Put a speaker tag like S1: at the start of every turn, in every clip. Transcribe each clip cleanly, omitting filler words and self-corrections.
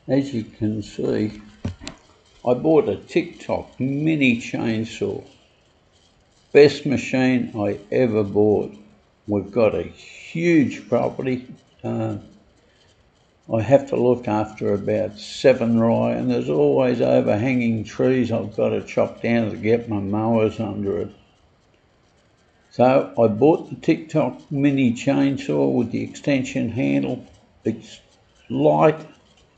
S1: As you can see, I bought a Tictok mini chainsaw. Best machine I ever bought. We've got a huge property. I have to look after about 7 rye, and there's always overhanging trees I've got to chop down to get my mowers under it. So I bought the Tictok mini chainsaw with the extension handle. It's light.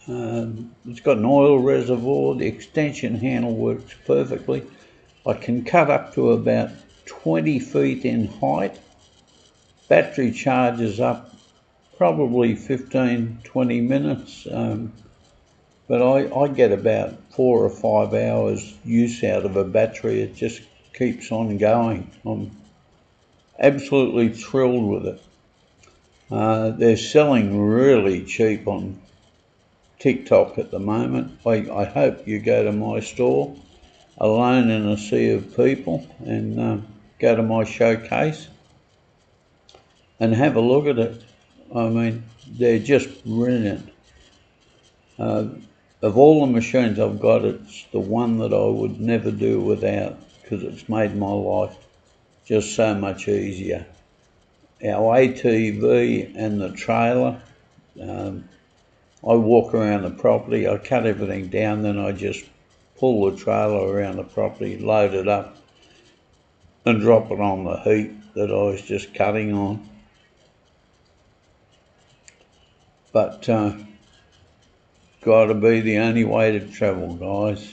S1: It's got an oil reservoir. The extension handle works perfectly. I can cut up to about 20 feet in height. Battery charges up probably 15-20 minutes, but I get about 4 or 5 hours use out of a battery. It just keeps on going. I'm absolutely thrilled with it. They're selling really cheap on TikTok at the moment. I hope you go to my store, Alone in a Sea of People, and go to my showcase and have a look at it. I mean, they're just brilliant. Of all the machines I've got, it's the one that I would never do without, because it's made my life just so much easier. Our ATV and the trailer, I walk around the property, I cut everything down, then I just pull the trailer around the property, load it up, and drop it on the heap that I was just cutting on. But gotta be the only way to travel, guys.